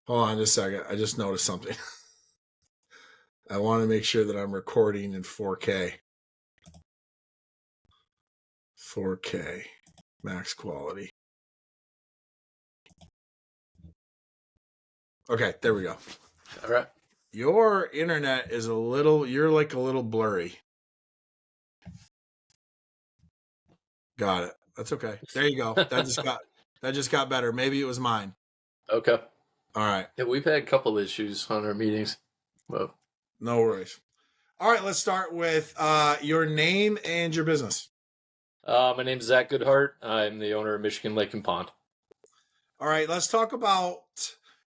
Hold on just a second. I just noticed something. I want to make sure that I'm recording in 4K. 4K max quality. Okay, there we go. All right. Your internet is you're like a little blurry. Got it. That's okay. There you go. That just got better. Maybe it was mine. Okay. All right. Yeah, we've had a couple issues on our meetings. Well, No worries. All right, let's start with your name and your business. my name is Zach Goodheart. I'm the owner of Michigan Lake and Pond. All right, let's talk about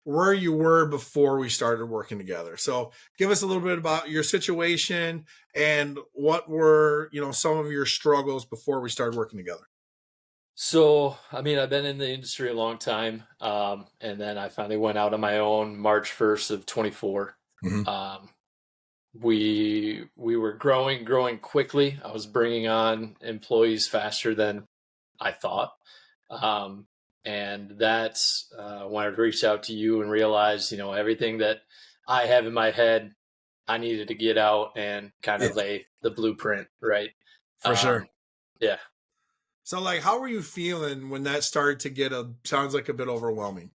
where you were before we started working together. So give us a little bit about your situation and what were, some of your struggles before we started working together. So, I mean, I've been in the industry a long time, and then I finally went out on my own March 1st of 24. Mm-hmm. We were growing quickly. I was bringing on employees faster than I thought. And that's when I reached out to you and realized, everything that I have in my head, I needed to get out and kind of lay the blueprint, right? For sure. Yeah. So, like, how were you feeling when that started to sounds like a bit overwhelming?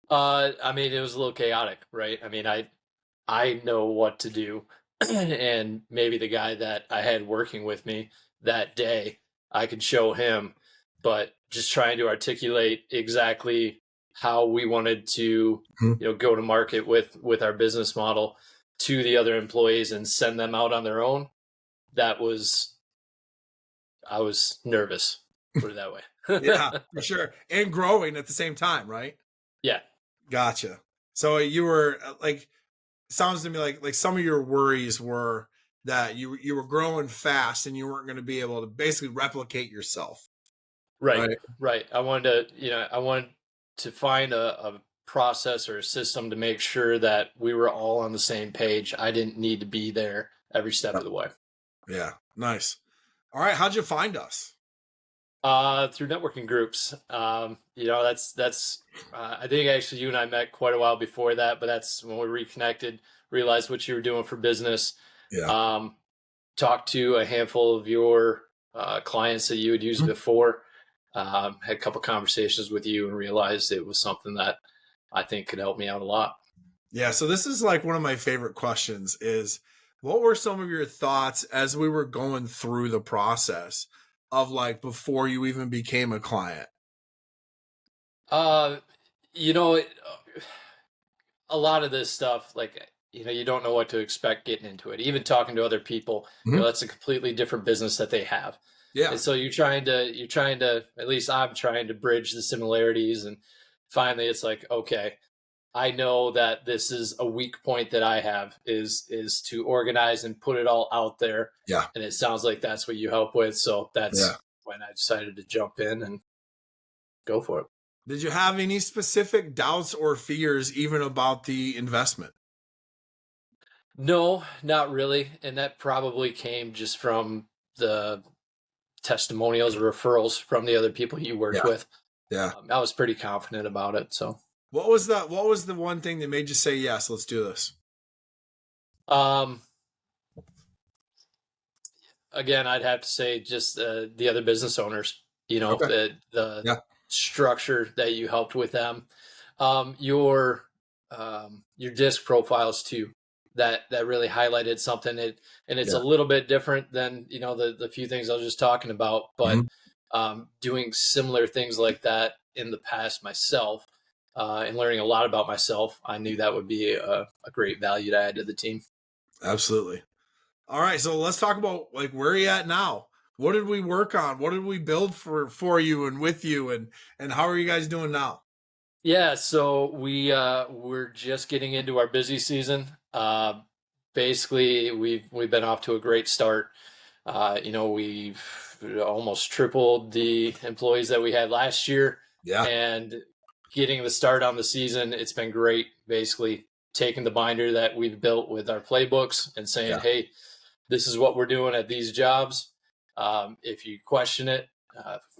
I mean, it was a little chaotic, right? I mean, I know what to do, and maybe the guy that I had working with me that day, I could show him, but just trying to articulate exactly how we wanted to, go to market with our business model to the other employees and send them out on their own. I was nervous, put it that way. Yeah, for sure. And growing at the same time, right? Yeah. Gotcha. So you were sounds to me like some of your worries were that you were growing fast and you weren't going to be able to basically replicate yourself. Right. Right. Right. I wanted to find a process or a system to make sure that we were all on the same page. I didn't need to be there every step of the way. Yeah. Nice. All right. How'd you find us? Through networking groups. That's I think actually you and I met quite a while before that, but that's when we reconnected, realized what you were doing for business. Yeah. Talked to a handful of your clients that you had used before. Had a couple conversations with you and realized it was something that I think could help me out a lot. Yeah. So this is like one of my favorite questions is what were some of your thoughts as we were going through the process of like before you even became a client? Uh, you know, it, a lot of this stuff, like, you don't know what to expect getting into it. Even talking to other people, that's a completely different business that they have. Yeah. And so at least I'm trying to bridge the similarities. And finally it's like, okay, I know that this is a weak point that I have is to organize and put it all out there. Yeah. And it sounds like that's what you help with. So that's when I decided to jump in and go for it. Did you have any specific doubts or fears even about the investment? No, not really. And that probably came just from the testimonials or referrals from the other people you worked Yeah. with. Yeah. I was pretty confident about it. So, What was the one thing that made you say yes, let's do this? um, again, I'd have to say just the other business owners, Okay. the Yeah. structure that you helped with them, um, your your disc profiles too. That really highlighted something. And it's Yeah. a little bit different than the few things I was just talking about, but doing similar things like that in the past myself, and learning a lot about myself, I knew that would be a great value to add to the team. Absolutely. All right, so let's talk about like where are you at now? What did we work on? What did we build for you and with you and how are you guys doing now? Yeah, so we're just getting into our busy season. Basically, we've been off to a great start. We've almost tripled the employees that we had last year, Yeah. and getting the start on the season, it's been great. Basically, taking the binder that we've built with our playbooks and saying, Yeah. "Hey, this is what we're doing at these jobs. If you question it,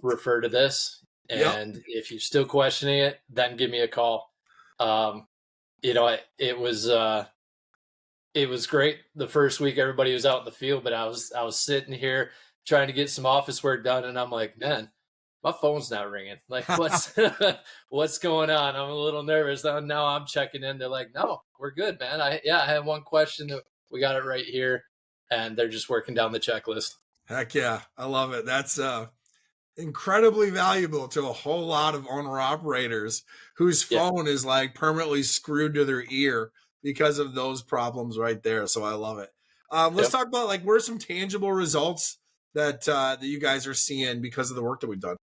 refer to this. Yep. And if you're still questioning it, then give me a call." Um, it was great the first week everybody was out in the field, but I was sitting here trying to get some office work done, and I'm like, man, my phone's not ringing. Like, what's what's going on? I'm a little nervous. Now I'm checking in. They're like, no, we're good, man. I had one question. We got it right here, and they're just working down the checklist. Heck yeah, I love it. That's incredibly valuable to a whole lot of owner operators whose Yeah, phone is like permanently screwed to their ear because of those problems right there. So I love it. Let's yep. talk about like what are some tangible results that you guys are seeing because of the work that we've done.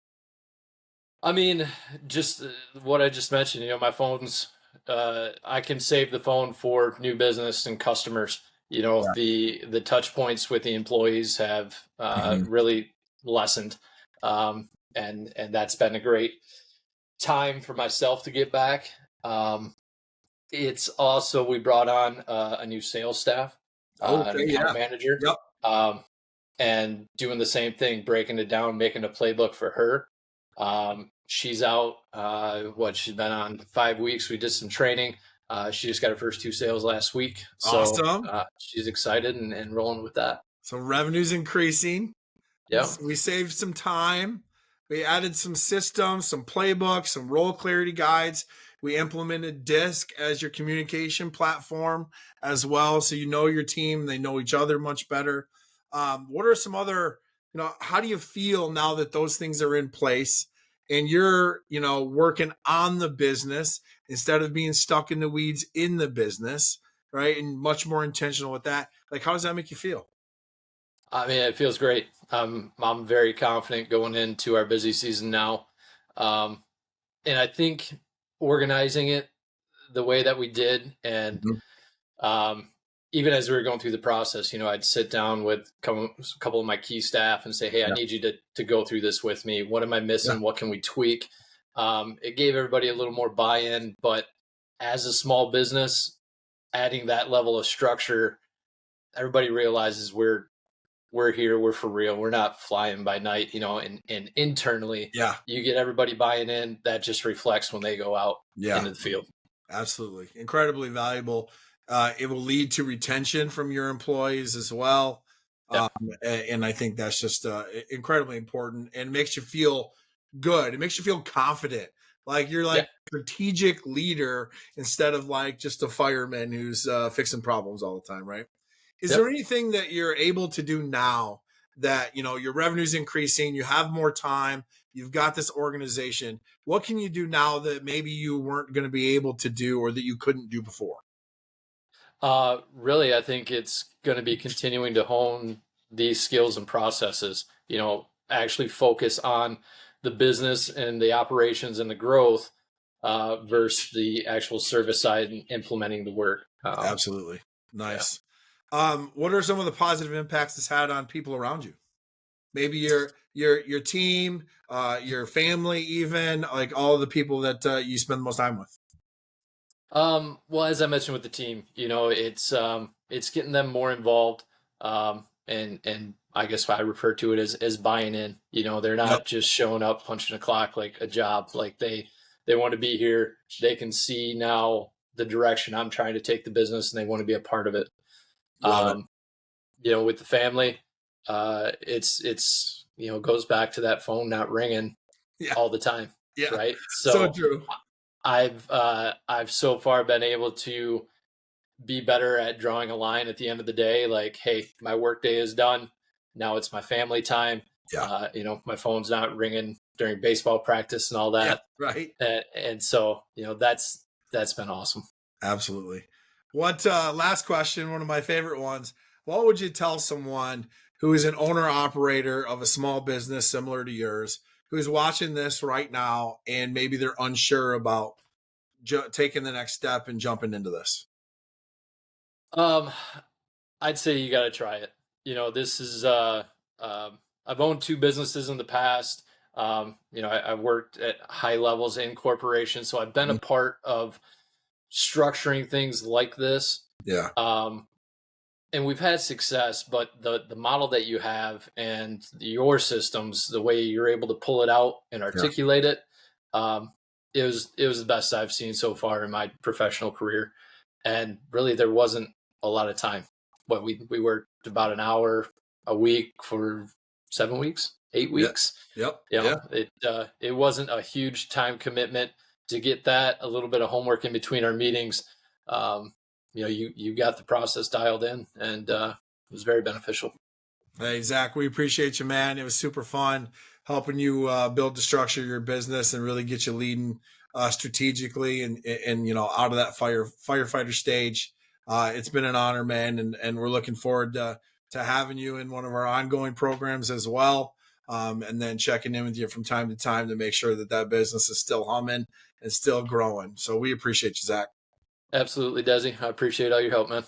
I mean, just what I just mentioned. My phone's. I can save the phone for new business and customers. Yeah. The touch points with the employees have Mhm. really lessened, and that's been a great time for myself to get back. Um, it's also we brought on a new sales staff, an Okay. account Yeah. manager, Yep. um, and doing the same thing, breaking it down, making a playbook for her. She's out. What she's been on 5 weeks. We did some training. She just got her first two sales last week, so Awesome. she's excited and rolling with that. So revenue's increasing. Yeah, We saved some time. We added some systems, some playbooks, some role clarity guides. We implemented DISC as your communication platform as well. So you know your team, they know each other much better. What are some other, how do you feel now that those things are in place and you're, working on the business instead of being stuck in the weeds in the business, right? And much more intentional with that. Like, how does that make you feel? I mean, it feels great. I'm very confident going into our busy season now, um, and I think organizing it the way that we did, and Mhm. um, even as we were going through the process, I'd sit down with a couple of my key staff and say, "Hey, I Yeah. need you to go through this with me. What am I Yeah. missing? What can we tweak?" It gave everybody a little more buy-in, but as a small business, adding that level of structure, everybody realizes we're here, we're for real, we're not flying by night, and internally, Yeah. you get everybody buying in. That just reflects when they go out Yeah. into the field. Absolutely. Incredibly valuable. It will lead to retention from your employees as well. Yeah, Um, and I think that's just incredibly important and makes you feel good. It makes you feel confident. Like you're yeah, like a strategic leader instead of like just a fireman who's fixing problems all the time, right? Is there yep. anything that you're able to do now that, your revenue's increasing, you have more time, you've got this organization? What can you do now that maybe you weren't going to be able to do or that you couldn't do before? Really, I think it's going to be continuing to hone these skills and processes. Actually focus on the business and the operations and the growth versus the actual service side and implementing the work. Absolutely. Yeah. Nice. What are some of the positive impacts it's had on people around you? Maybe your team, your family, even like all of the people that you spend the most time with. Well, as I mentioned with the team, it's getting them more involved, and I guess I refer to it as buying in. They're Yep. not just showing up, punching a clock like a job. Like they want to be here. They can see now the direction I'm trying to take the business, and they want to be a part of it. Love it. Um, with the family, it's goes back to that phone not ringing Yeah. all the time, Yeah. right? So So true. I've so far been able to be better at drawing a line at the end of the day. Like, hey, my work day is done. Now it's my family time. Yeah. My phone's not ringing during baseball practice and all Yeah. that. Right. And so, that's been awesome. Absolutely. What last question, one of my favorite ones. What would you tell someone who is an owner operator of a small business similar to yours, who is watching this right now and maybe they're unsure about taking the next step and jumping into this? Um, I'd say you got to try it. This is I've owned two businesses in the past. I've worked at high levels in corporations, so I've been a Mhm. part of structuring things like this. Yeah. Um, and we've had success, but the model that you have and your systems, the way you're able to pull it out and Yeah. articulate it, um, it was the best I've seen so far in my professional career, and really there wasn't a lot of time. What we worked about an hour a week for 7 weeks, eight Yeah. weeks. Yep. You Yeah. know, it wasn't a huge time commitment to get that. A little bit of homework in between our meetings. Um, you got the process dialed in, and it was very beneficial. Hey, Zach, we appreciate you, man. It was super fun helping you build the structure of your business and really get you leading strategically and out of that firefighter stage. It's been an honor, man, and we're looking forward to having you in one of our ongoing programs as well. And then checking in with you from time to time to make sure that that business is still humming and still growing. So we appreciate you, Zach. Absolutely, Desi. I appreciate all your help, man.